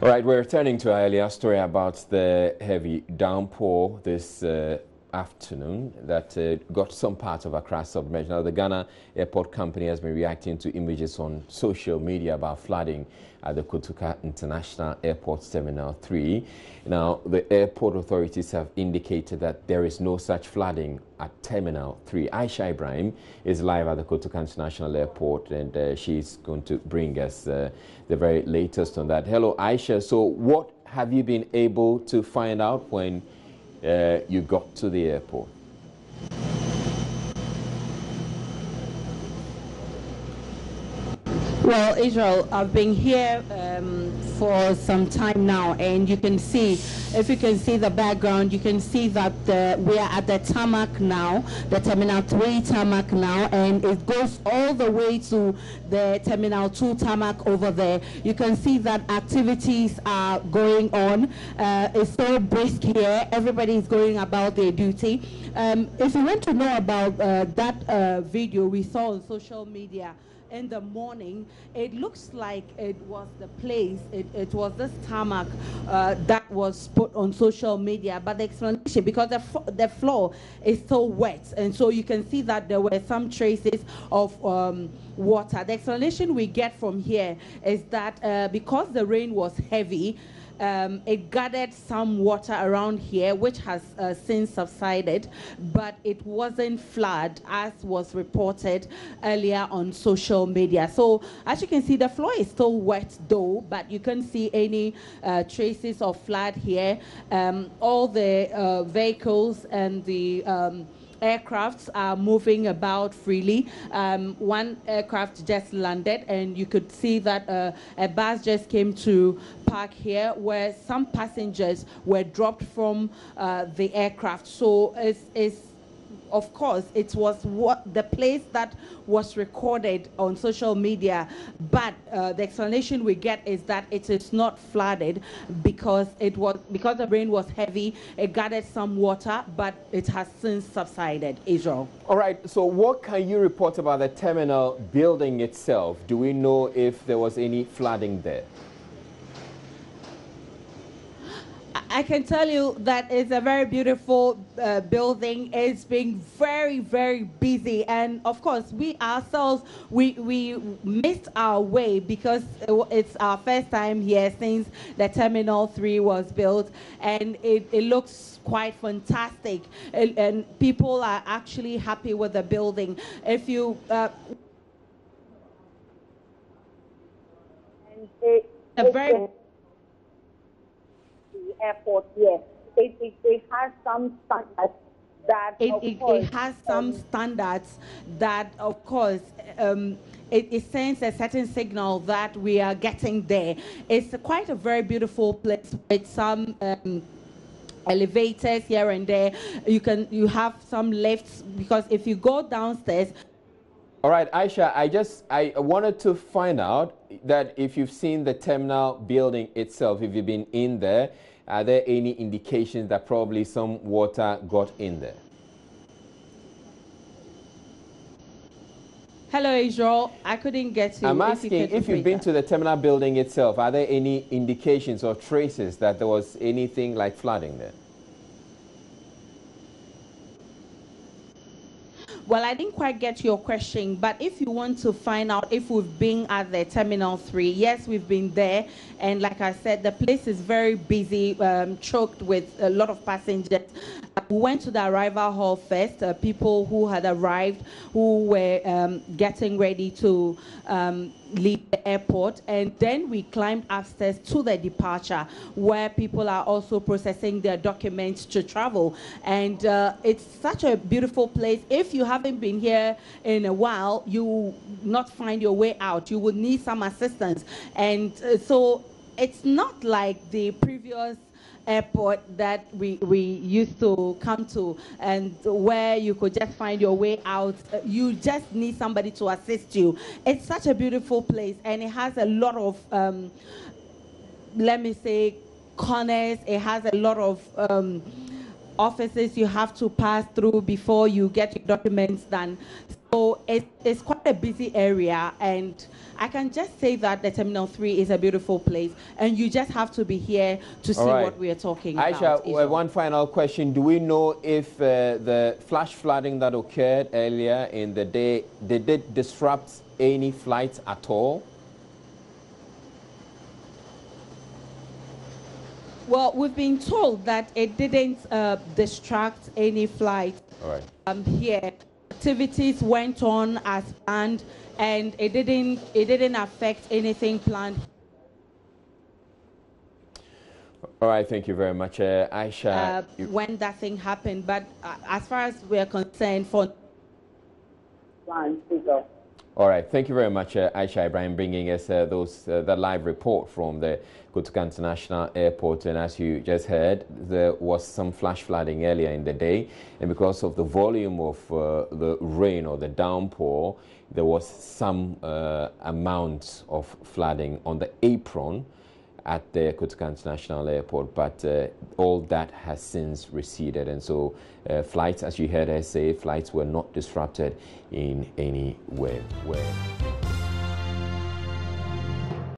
All right, we're returning to our earlier story about the heavy downpour this afternoon that got some parts of Accra submerged. Now, the Ghana Airport Company has been reacting to images on social media about flooding at the Kotoka International Airport Terminal 3. Now, the airport authorities have indicated that there is no such flooding at Terminal 3. Aisha Ibrahim is live at the Kotoka International Airport, and she's going to bring us the very latest on that. Hello, Aisha. So what have you been able to find out when you got to the airport? Well, Israel, I've been here for some time now, and you can see, if you can see the background, you can see that we are at the tarmac now, the Terminal 3 tarmac now, and it goes all the way to the Terminal 2 tarmac over there. You can see that activities are going on. It's so brisk here. Everybody is going about their duty. If you want to know about that video we saw on social media in the morning, it looks like it was the place, it was this tarmac that was put on social media, but the explanation, because the floor is so wet, and so you can see that there were some traces of water. The explanation we get from here is that because the rain was heavy, it gathered some water around here, which has since subsided, but it wasn't flood as was reported earlier on social media. So as you can see, the floor is still wet though, but you can't see any traces of flood here. All the vehicles and the aircrafts are moving about freely. One aircraft just landed, and you could see that a bus just came to park here where some passengers were dropped from the aircraft. So it's of course, it was the place that was recorded on social media, but the explanation we get is that it is not flooded because the rain was heavy. It gathered some water, but it has since subsided. Israel. All right. So, what can you report about the terminal building itself? Do we know if there was any flooding there? I can tell you that it's a very beautiful building. It's been very, very busy, and of course, we ourselves we missed our way because it's our first time here since the Terminal 3 was built, and it looks quite fantastic, and people are actually happy with the building. If you a very airport, yes. It has some standards that it has some standards that, of course, it sends a certain signal that we are getting there. It's quite a very beautiful place with some elevators here and there. You have some lifts, because if you go downstairs. All right, Aisha, I wanted to find out that if you've seen the terminal building itself, if you've been in there, are there any indications that probably some water got in there? Hello, Israel. I couldn't get you. I'm asking if you've been to the terminal building itself, are there any indications or traces that there was anything like flooding there? Well, I didn't quite get your question, but if you want to find out if we've been at the Terminal 3, yes, we've been there. And like I said, the place is very busy, choked with a lot of passengers. We went to the arrival hall first, people who had arrived, who were getting ready to leave the airport, and then we climbed upstairs to the departure, where people are also processing their documents to travel. And it's such a beautiful place. If you haven't been here in a while, you will not find your way out. You would need some assistance. And so it's not like the previous airport that we used to come to, and where you could just find your way out. You just need somebody to assist you. It's such a beautiful place, and it has a lot of let me say corners. It has a lot of offices you have to pass through before you get your documents done. So it's quite a busy area, and I can just say that the Terminal 3 is a beautiful place, and you just have to be here to see what we are talking about. Aisha, one final question. Do we know if the flash flooding that occurred earlier in the day, did it disrupt any flights at all? Well, we've been told that it didn't distract any flight here. Activities went on as planned, and it didn't affect anything planned. All right, thank you very much, Aisha. When that thing happened, but as far as we're concerned, for all right, thank you very much, Aisha Ibrahim, bringing us the live report from the Kotoka International Airport. And as you just heard, there was some flash flooding earlier in the day, and because of the volume of the rain or the downpour, there was some amount of flooding on the apron at the Kotoka International Airport, but all that has since receded, and so flights, as you heard her say, flights were not disrupted in any way.